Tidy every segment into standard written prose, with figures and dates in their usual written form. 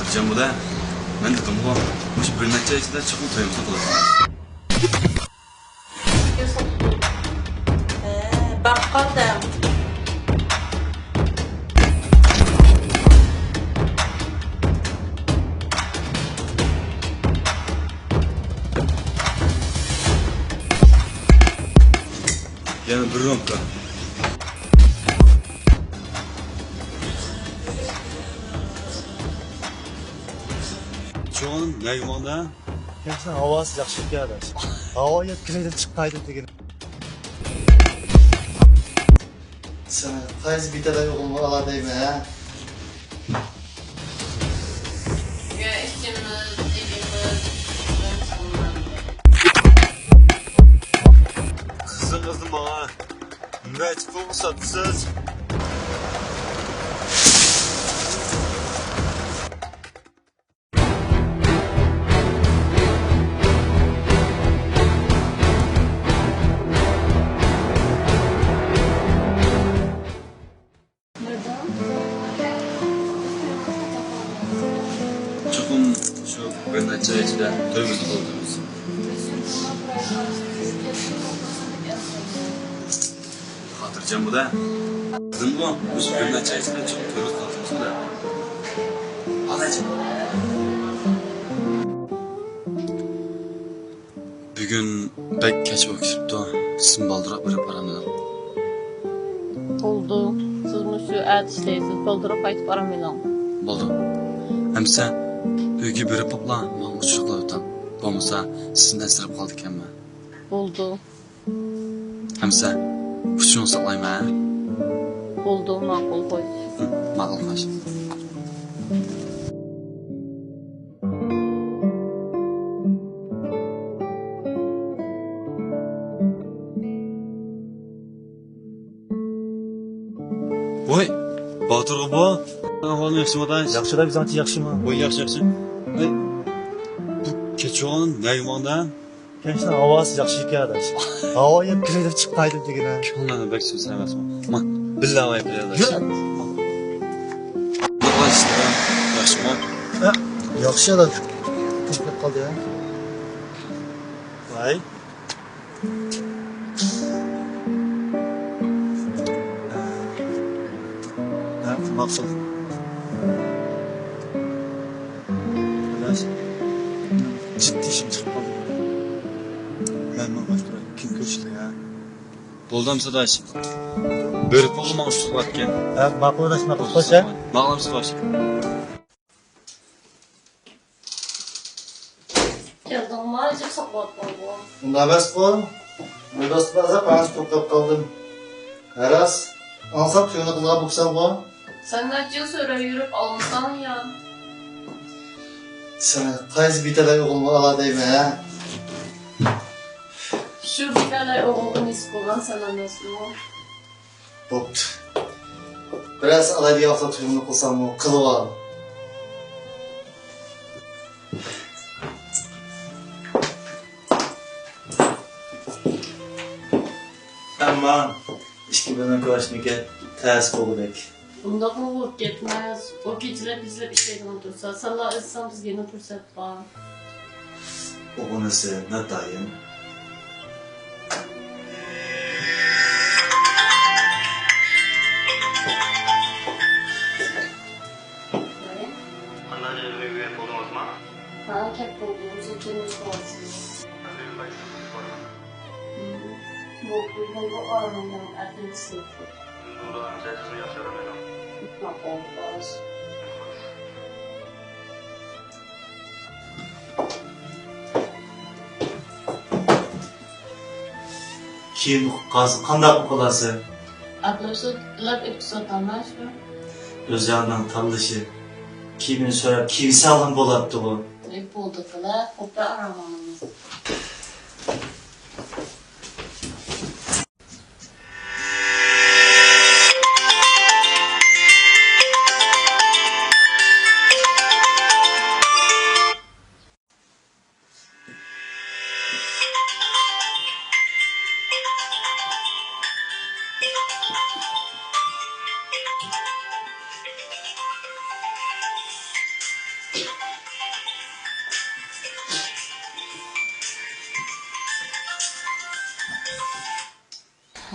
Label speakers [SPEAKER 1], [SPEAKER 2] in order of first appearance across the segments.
[SPEAKER 1] Xotirjam bo'la. Men dedim-ku, o'sha bir necha ichida chiqib to'yimizni qilamiz.
[SPEAKER 2] Baqqatam.
[SPEAKER 1] Yana bir romka. Çoğun ne yumanda?
[SPEAKER 3] Sen havası yaxshi keladi. Havo yetkilida chiqmaydi degan. Sen qaysi bitada yo'qolma aladaymi, ha?
[SPEAKER 2] Ya işimiz, dilimiz,
[SPEAKER 1] Kızım bana. Mecbur satsız. Çokum şu bir necha ichida to'yimizni qilamiz. Xotirjam bo'la. Dedim-ku, o'sha bir necha ichida chiqib to'yimizni qilamiz. Anacığım. Bugün pek geç vakit sizin baldırak verip aramdan.
[SPEAKER 2] Oldu. Siz şu ertişleysiz, doldurıp aytıp aramayalım.
[SPEAKER 1] Oldu. Hem sen uygu bir popla, ben uçuşukla ötem. Olmasa sizin esirip kaldık emme.
[SPEAKER 2] Oldu.
[SPEAKER 1] Hem sen uçuşunu saklayma ha.
[SPEAKER 2] Oldu, makul koy.
[SPEAKER 1] Mağıl kaç. Voy, Batur bu. Ahvalın yaxşımı da?
[SPEAKER 3] Yaxshida bizanchi yaxshimi?
[SPEAKER 1] Voy yaxşı. Voy, bu keçoğun ne yumanda?
[SPEAKER 3] Sen havası yaxshi keladi. Havo yetkilida chiqmaydi degan.
[SPEAKER 1] Onlarla bek söz sevmezim. Ama billahi vay billahi.
[SPEAKER 3] Yaxshi.
[SPEAKER 1] Yaxşı mı?
[SPEAKER 3] Yaxshi da. To'xtab qoldi, ha?
[SPEAKER 1] Vay.
[SPEAKER 3] Ha, maqsad. Bilash. Ciddi ishim chiqib qoldi. Ben başlayayım. Kim köşkü ya?
[SPEAKER 1] Buldum sadaş. Börüp olma uçtuk varken.
[SPEAKER 3] Ha, maqulaş paşa.
[SPEAKER 1] Mağlam sadaş.
[SPEAKER 2] Geldim var, acık sabah oldu.
[SPEAKER 3] Bunda emas bu. Dostlarga panas to'xtab qoldim. Haras, ansab to'yini qilgan bo'lsam bu.
[SPEAKER 2] Sen neçe süre yürüp almışsan ya.
[SPEAKER 3] Sen qaysi bitada yo'qolma aladaymi, ha?
[SPEAKER 2] Şu bir tane oğlun iskolan sana nasıl mı?
[SPEAKER 3] Bo'pti. Biraz alaydigan vaqtda to'yimni qilsam bu, qilib ol. Ammo ishki bilan ko'rishnika tez bo'ldik.
[SPEAKER 2] Bunda mı vur gitmez. O geceler bizle bir şeyden otursa. Sana etsem biz yine fırsat var.
[SPEAKER 3] Bu bunisi natayin.
[SPEAKER 4] Anladın mı? Üye oldunuz mu?
[SPEAKER 2] Ha, kep olduğumuz oturmuş varsınız. Bu bu aranından ertesi.
[SPEAKER 4] Doğru anlayacağınızı yaşarım benim.
[SPEAKER 2] Ne olmaz.
[SPEAKER 3] Kim qanday qilasiz?
[SPEAKER 2] Arkadaşlar, lab episod almaz mı?
[SPEAKER 3] O'zlarining tanlashi kiyimini so'rab kiysa ham bo'ladi bu.
[SPEAKER 2] Hep oldu kala, kopya aramamız.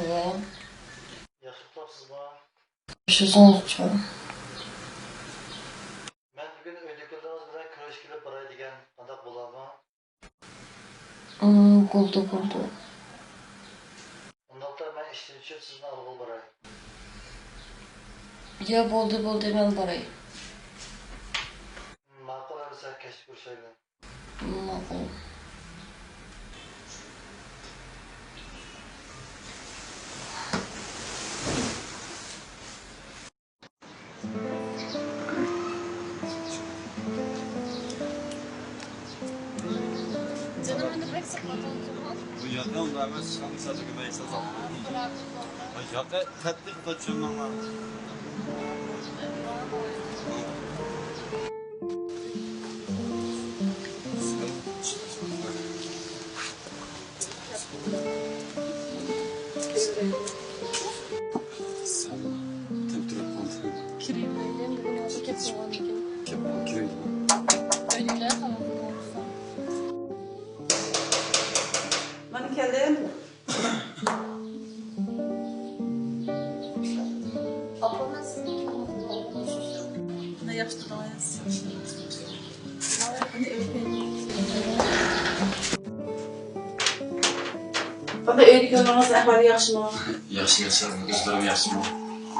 [SPEAKER 5] Evet.
[SPEAKER 3] Yaxshi tutapsız mı?
[SPEAKER 5] Şuzun için.
[SPEAKER 3] Ben bugün öydüklerimiz bilen kürəş kilib baray degen qandaq bolar mı?
[SPEAKER 5] Buldu.
[SPEAKER 3] Ondaqda ben işten düşüp sizni alğıl baray.
[SPEAKER 5] Ya buldu ben barayım.
[SPEAKER 3] Maqul arsa keşif görüşeyle.
[SPEAKER 5] Maqul.
[SPEAKER 2] Canım önünde bıraksak
[SPEAKER 1] Bu yakın da hemen çıkan sadece güme ekstra zaten. Yakın tatlı da çömmen var.
[SPEAKER 2] Kireyim bugün oldu kep olan gün. Önümler tamam olursa.
[SPEAKER 6] Ben geldim.
[SPEAKER 2] Apamın sizin
[SPEAKER 6] Ne yapıştırdınız? Baba öyle görmeniz ahvali yaxşı mı?
[SPEAKER 1] Yaxşı, kızlarım yaxşı mı?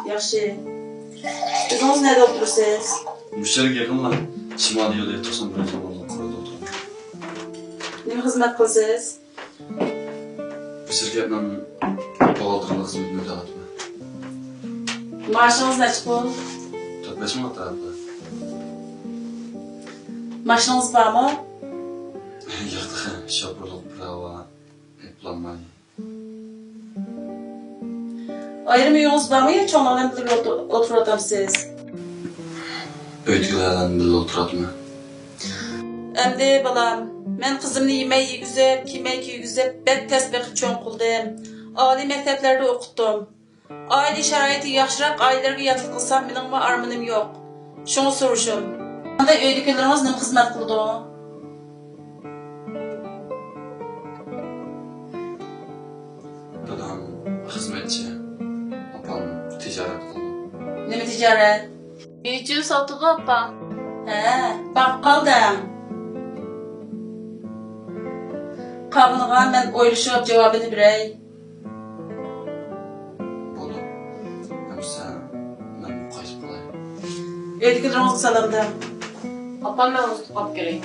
[SPEAKER 6] Yaxşı. Özünüz nerede oturursunuz?
[SPEAKER 1] Müşterik yakın var. Şimali yolu yatırsan böyle zamanla kurada oturuyor.
[SPEAKER 6] Ne hizmet kılsınız?
[SPEAKER 1] Bu şirketten bağaldırma hizmetini dağıtma.
[SPEAKER 6] Maaşınız ne çıkıyor?
[SPEAKER 1] 4-5 mi hatta?
[SPEAKER 6] Maaşınız var mı?
[SPEAKER 1] Yaxşı, şoförlük, prava, planmayı.
[SPEAKER 6] Ayrım yolunuz var mı ya çoğunlarla birlikte oturadamsınız?
[SPEAKER 1] Öydüklerden birlikte oturatma.
[SPEAKER 6] Endi balam, ben kızımni yemeği yegizip, kiymek yegizip, bek tesbih çoğun kıldım. Ali mekteplerde okuttum. Aile şaraiti yaxşırak ailelerge yatlık kılsam benim mi armanım yok. Şunu soruşum. Anda öydükleriniz ne hizmet kıldı?
[SPEAKER 1] Dadam hizmetçi, apam ticaret kıldı.
[SPEAKER 6] Ne mi ticaret?
[SPEAKER 2] Büyücü satılı apa.
[SPEAKER 6] He, bakkaldım. Kavnuğa ben oyluşup cevabını birey.
[SPEAKER 1] Bolu. Hem sen, ben bu kayıp kalayım.
[SPEAKER 6] Öydüklerinizi salamdım.
[SPEAKER 2] Apam ben onu tutmak gerek.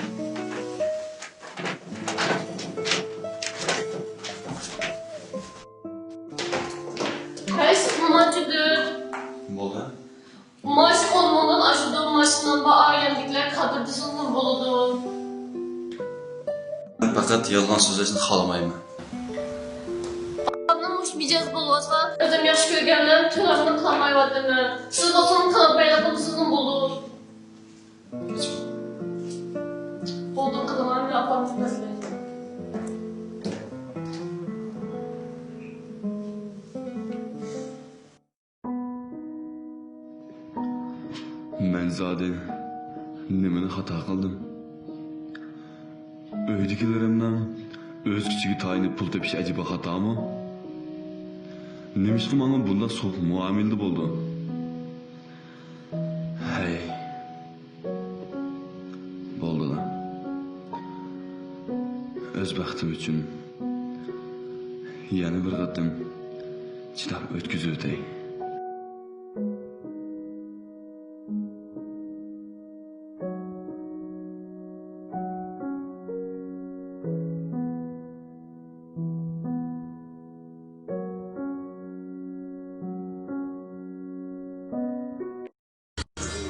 [SPEAKER 2] Kaç mamacıdır.
[SPEAKER 1] Bolu.
[SPEAKER 2] Maaş olmadan aşıdığım maaşından ba ailemdekiler kadırdısının buludu.
[SPEAKER 1] Ben fakat yalan sözleşini xalamayım.
[SPEAKER 2] Anam uçmayacağız bulursa. Özüm yaş görgenler tüylerini kılamay vadını. Siz olsun kılıbayla bulursunuz bulur. Olduğum kılamay bile apam bilmezler.
[SPEAKER 1] Ben zade nimeni hata kıldım. Öydekilerimden öz küçüğü tayini pul tepiş acaba hata mı? Nemiş ki bana bunda soğuk muamildi buldu. Hey. Boldu da. Öz bəxtim üçün yeni bir qadım çidab ötküzürdey.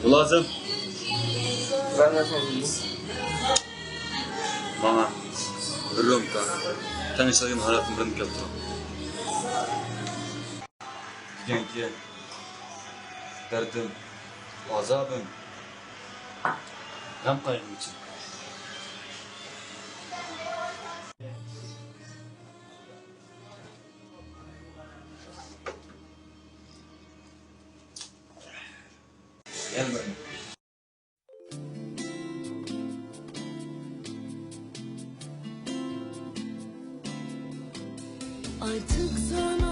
[SPEAKER 1] Lazım.
[SPEAKER 7] Ben ne sorayım?
[SPEAKER 1] Bana römka. Tanıştığım hayatım benim keldi. Genki. Derdim. Azabım. Gam kaygım için. Gel benim.
[SPEAKER 8] Artık sana